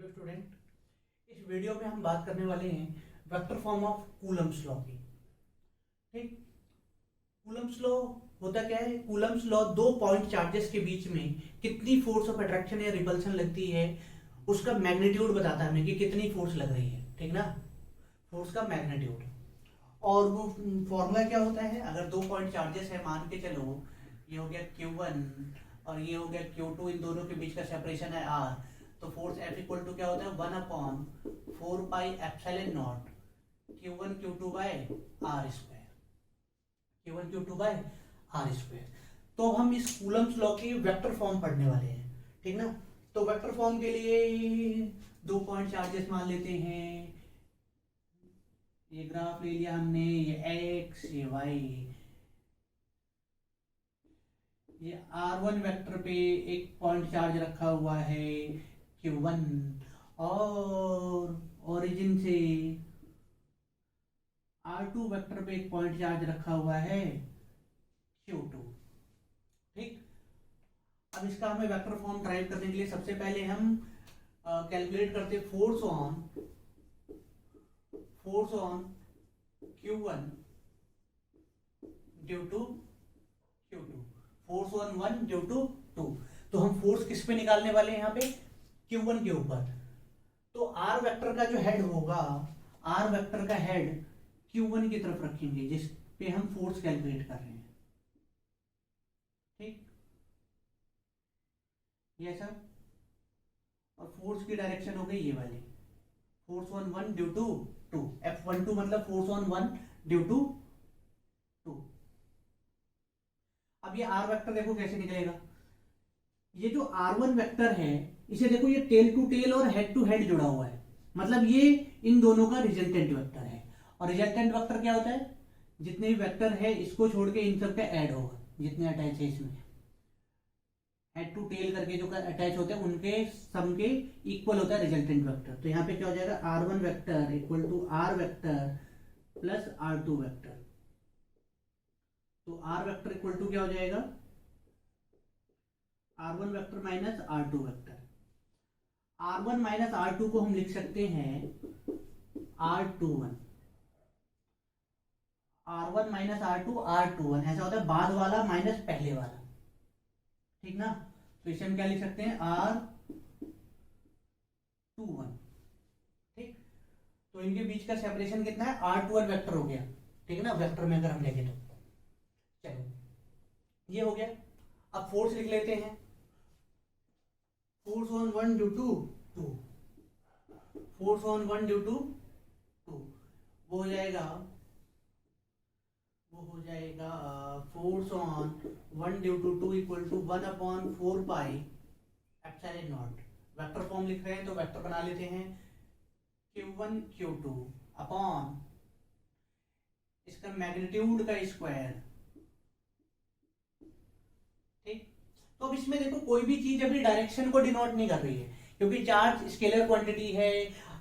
Hello student, इस video में हम बात करने वाले हैं vector form of Coulomb's law की। ठीक, कूलम्स लॉ होता क्या है? कूलम्स लॉ दो पॉइंट चार्जेस के बीच में कितनी फोर्स ऑफ अट्रैक्शन या रिपल्शन लगती है उसका मैग्नीट्यूड बताता है हमें कि कितनी फोर्स लग रही है। ठीक ना, फोर्स का मैग्नीट्यूड। और वो फॉर्मूला क्या होता है? अगर दो पॉइंट चार्जेस है, मान के चलो ये हो गया Q1 और ये हो गया Q2, इन दोनों के बीच का सेपरेशन है R, तो फोर्स F इक्वल टू क्या होता है? 1/4 pi epsilon not Q1 Q2 by R square, Q1 Q2 by R square. तो हम इस कूलम्स लॉ की वेक्टर फॉर्म पढ़ने वाले हैं। ठीक ना, तो वेक्टर फॉर्म के लिए दो पॉइंट चार्जेस मान लेते हैं। ये ग्राफ ले लिया हमने, ये x ये y, ये r1 वेक्टर पे एक पॉइंट चार्ज रखा हुआ है Q1 और ओरिजिन से R2 वेक्टर पे एक पॉइंट चार्ज रखा हुआ है Q2। ठीक, अब इसका हमें वेक्टर फॉर्म ड्राइव करने के लिए सबसे पहले हम कैलकुलेट करते force on Q1 due to Q2, force on 1 due to 2। तो हम फोर्स किस पे निकालने वाले हैं? यहाँ पे Q1 के ऊपर। तो R वेक्टर का जो हेड होगा, R वेक्टर का हेड Q1 की तरफ रखेंगे जिस पे हम फोर्स कैलकुलेट कर रहे हैं। ठीक, ये सब। और फोर्स की डायरेक्शन हो गई ये वाली, force on 1 due to 2, F12 मतलब फोर्स ऑन 1 ड्यू टू 2। अब ये R वेक्टर देखो कैसे निकलेगा। ये जो R1 वेक्टर है इसे देखो, ये टेल टू टेल और हेड टू हेड जुड़ा हुआ है, मतलब ये इन दोनों का रिजल्टेंट वेक्टर है। और रिजल्टेंट वेक्टर क्या होता है? जितने भी वेक्टर है इसको छोड़ के इन सब का ऐड होगा, जितने अटैच है इसमें हेड टू टेल करके जो अटैच होते हैं उनके सम के इक्वल होता है रिजल्टेंट वेक्टर। तो यहाँ पे क्या हो जाएगा? R1 vector equal to R vector plus R2 vector. तो R वेक्टर इक्वल टू क्या हो जाएगा? R1 vector minus R2 vector. R1 minus R2 को हम लिख सकते हैं R21, R1 minus R2 R21। ऐसा होता है बाद वाला माइनस पहले वाला। ठीक ना, तो इसे हम क्या लिख सकते हैं? R21। ठीक, तो इनके बीच का सेपरेशन कितना है? R12 वेक्टर हो गया। ठीक है ना, वेक्टर में अगर हम लेंगे तो चलो ये हो गया। अब फोर्स लिख लेते हैं। Force on 1 due to 2, force on 1 due to 2 वो हो जाएगा force on 1 due to 2 equal to 1/4 pi epsilon not. Vector form लिख रहे हैं तो वेक्टर बना लेते हैं Q1 Q2 अपॉन इसका मैग्नीट्यूड का स्क्वायर। ठीक, तो अब इसमें देखो कोई भी चीज अभी डायरेक्शन को डिनोट नहीं कर रही है, क्योंकि चार्ज स्केलर क्वांटिटी है,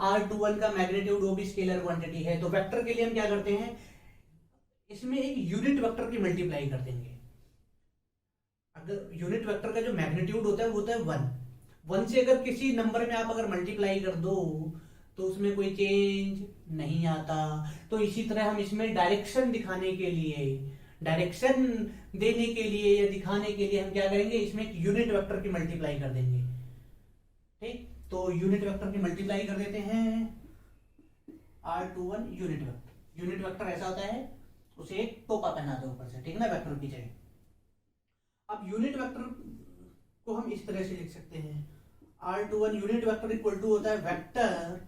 R21 का मैग्नीट्यूड वो भी स्केलर क्वांटिटी है। तो वेक्टर के लिए हम क्या करते हैं? इसमें एक यूनिट वेक्टर की मल्टीप्लाई कर देंगे। अगर यूनिट वेक्टर का जो मैग्नीट्यूड होता है वो होता है 1 से अगर किसी नंबर में आप अगर मल्टीप्लाई कर दो तो उसमें कोई चेंज नहीं आता। तो इसी तरह हम इसमें डायरेक्शन दिखाने के लिए, डायरेक्शन देने के लिए या दिखाने के लिए हम क्या करेंगे? इसमें एक यूनिट वेक्टर की मल्टीप्लाई कर देंगे। ठीक, तो यूनिट वेक्टर की मल्टीप्लाई कर देते हैं R21 unit vector. Unit vector ऐसा होता है, उसे एक टोपा पहना दो ऊपर से। ठीक है ना, वेक्टर की जगह। अब यूनिट वेक्टर को हम इस तरह से लिख सकते हैं, R21 unit vector equal to होता है वेक्टर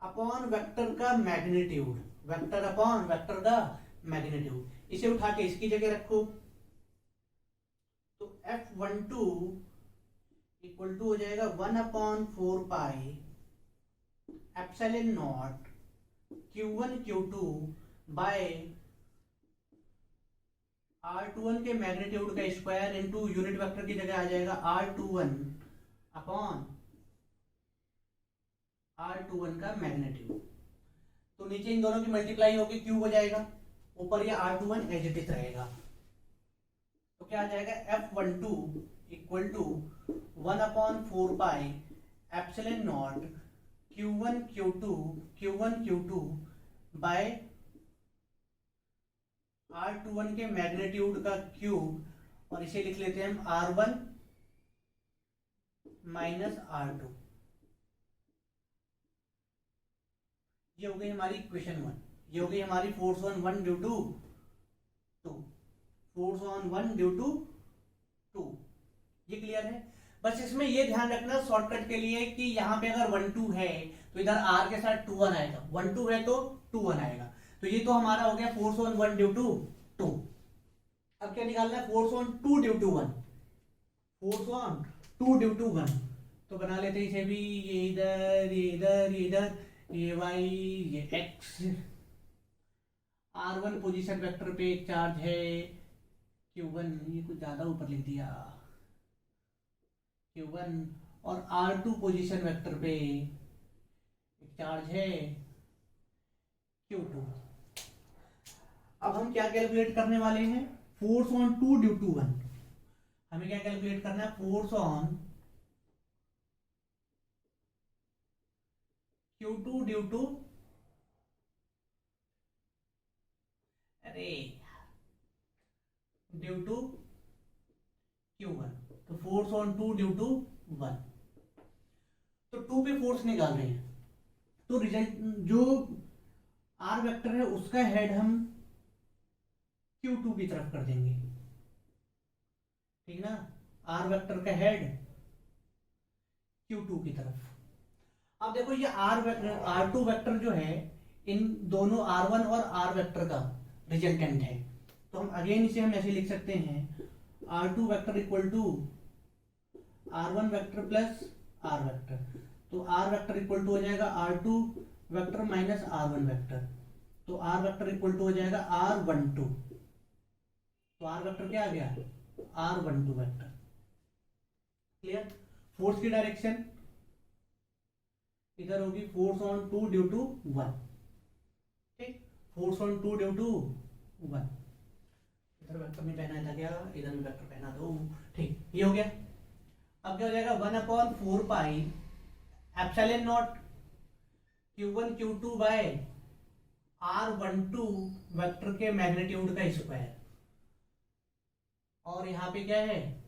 अपॉन वेक्टर का मैग्नीट्यूड, वेक्टर अपॉन वेक्टर का मैग्नीट्यूड। इसे उठा के इसकी जगह रखो, तो F12 इक्वल टू हो जाएगा 1/4 pi epsilon not Q1 Q2 by R21 के मैग्नीट्यूड का स्क्वायर इनटू यूनिट वेक्टर की जगह आ जाएगा R21 अपॉन R21 का मैग्नीट्यूड। तो नीचे इन दोनों की मल्टीप्लाई होगी, Q हो जाएगा, ऊपर ये R21 एज इट इज रहेगा। तो क्या आ जाएगा? F12 equal to 1/4 pi epsilon not Q1 Q2 by R21 के मैग्नीट्यूड का क्यूब, और इसे लिख लेते हैं हम R1 माइनस R2। ये हो गई हमारी इक्वेशन 1, ये हो गई हमारी force on 1 due to 2, force on 1 due to 2। ये क्लियर है। बस इसमें ये ध्यान रखना शॉर्टकट के लिए कि यहाँ पे अगर 1 2 है तो इधर R के साथ 2 1 आएगा, 1 2 है तो 2 1 आएगा। तो ये तो हमारा हो गया फोर्स ऑन 1 ड्यू टू 2। अब क्या निकालना है? Force on 2 due to 1, force on 2 due to 1। तो बना लेते हैं इसे भी, ये इधर ये इधर ये इधर, ये वाई ये एक्स। R1 पोजीशन वेक्टर पे एक चार्ज है Q1, ये कुछ ज्यादा ऊपर लिख दिया, Q1, और R2 पोजीशन वेक्टर पे एक चार्ज है Q2। अब हम क्या कैलकुलेट करने वाले हैं? Force on 2 due to 1। हमें क्या कैलकुलेट करना है? Force on Q2 due to, अरे ड्यू टू Q1। तो फोर्स ऑन 2 ड्यू टू 1। तो 2 पे फोर्स निकाल रहे हैं, तो रिजल्ट जो R वेक्टर है उसका हेड हम Q2 की तरफ कर देंगे, ठीक ना। R वेक्टर का हेड Q2 की तरफ। अब देखो ये R2 वेक्टर जो है इन दोनों R1 और R वेक्टर का रिजल्टेंट है। तो हम अगेन इसे हम ऐसे लिख सकते हैं, R2 vector equal to R1 vector plus R vector. तो R वेक्टर इक्वल टू हो जाएगा R2 vector minus R1 vector. तो R वेक्टर इक्वल टू हो जाएगा R12। तो R वेक्टर क्या आ गया? R12 vector. क्लियर? फोर्स की डायरेक्शन इधर होगी फोर्स ऑन 2 ड्यू टू 1, ठीक। Force on 2 due to 1। इधर वेक्टर में पहना था क्या? इधर भी वेक्टर पहना दो, ठीक। ये हो गया। अब क्या हो जाएगा? 1/4 pi epsilon not Q1 Q2 by R12 vector के मैग्नीट्यूड का स्क्वायर। और यहाँ पे क्या है?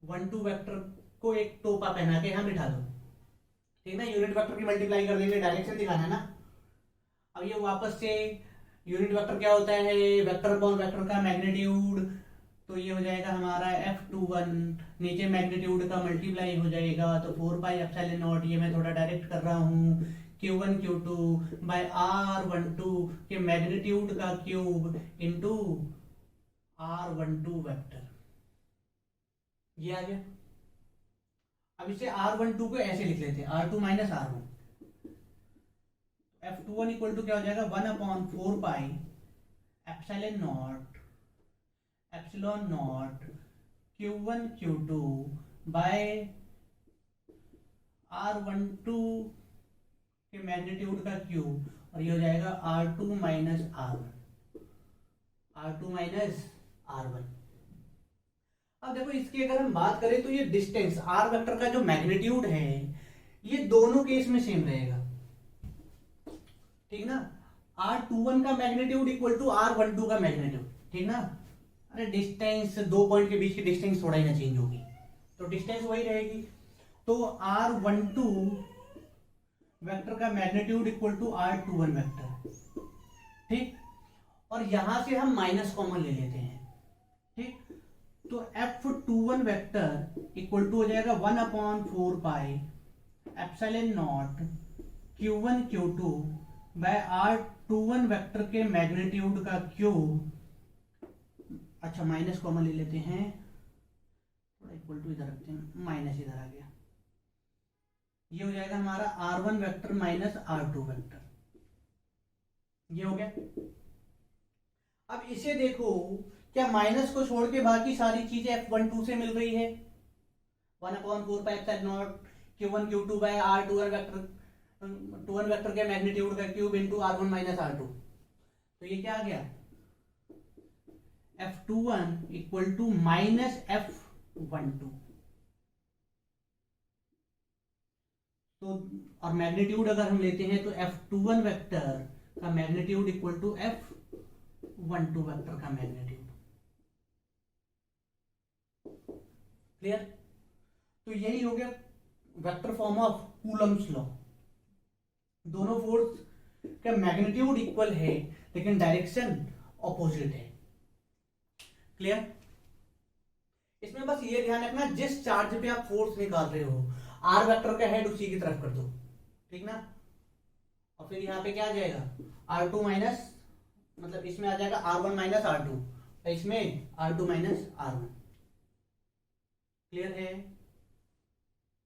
1 2 वेक्टर को एक टोपा पहना के यहाँ बिठा दो, ठीक ना। यूनिट वेक्टर की मल्टीप्लाई कर देंगे, डायरेक्शन दिखाना है ना। अब ये वापस से यूनिट वेक्टर क्या होता है? वेक्टर अपॉन वेक्टर का मैग्नीट्यूड। तो ये हो जाएगा हमारा F21, नीचे मैग्नीट्यूड का मल्टीप्लाई हो जाएगा, तो 4 पाई एप्सिलॉन नॉट, ये मैं थोड़ा डायरेक्ट कर रहा हूँ, Q1 Q2 बाय R12 के मैग्नीट्यूड का क्यूब इनटू R12 वेक्टर। ये आ गया। अब इसे R12 को ऐसे लिख लेते हैं, R2 minus R1। F21 equal to क्या हो जाएगा? 1/4 pi epsilon not Q1 Q2 by R12 के मैग्नीट्यूड का क्यूब, और ये हो जाएगा R2 minus R1, R2 minus R1। अब देखो इसकी अगर हम बात करें तो ये डिस्टेंस R वेक्टर का जो मैग्नीट्यूड है ये दोनों केस में सेम रहेगा, ठीक ना। R21 का मैग्नीट्यूड इक्वल टू R12 का मैग्नीट्यूड, ठीक ना। अरे डिस्टेंस, दो पॉइंट के बीच की डिस्टेंस थोड़ा ही ना चेंज होगी, तो डिस्टेंस वही रहेगी। तो R12 वेक्टर का magnitude equal to R21 vector, ठीक। और यहां से हम माइनस कॉमन ले लेते हैं, ठीक। तो F21 वेक्टर इक्वल टू हो जाएगा 1/4 pi epsilon not Q1 Q2 by R21 vector के मैग्नीट्यूड का क्यूब। अच्छा माइनस कॉमन ले लेते हैं, थोड़ा इक्वल टू इधर रखते हैं, माइनस इधर आ गया। ये हो जाएगा हमारा R1 vector minus R2 vector. ये हो गया। अब इसे देखो, क्या माइनस को छोड़ के बाकी सारी चीजें F12 से मिल रही है? 1/4 pi epsilon not Q1 Q2 by R21 vector के मैग्नीट्यूड का cube into R1 minus R2। तो ये क्या आ गया? F21 equal to minus F12। तो और मैग्नीट्यूड अगर हम लेते हैं तो F21 वेक्टर का magnitude equal to F12 vector का मैग्नीट्यूड। क्लियर? तो यही हो गया vector form of Coulomb's law. दोनों फोर्स का मैग्नीट्यूड इक्वल है लेकिन डायरेक्शन ऑपोजिट है। क्लियर? इसमें बस ये ध्यान रखना, जिस चार्ज पे आप फोर्स निकाल रहे हो आर वेक्टर का हेड उसी की तरफ कर दो, ठीक ना। और फिर यहाँ पे क्या आ जाएगा, R2 माइनस, मतलब इसमें आ जाएगा R1 माइनस R2, इसमें R2 माइनस R1। क्लियर है?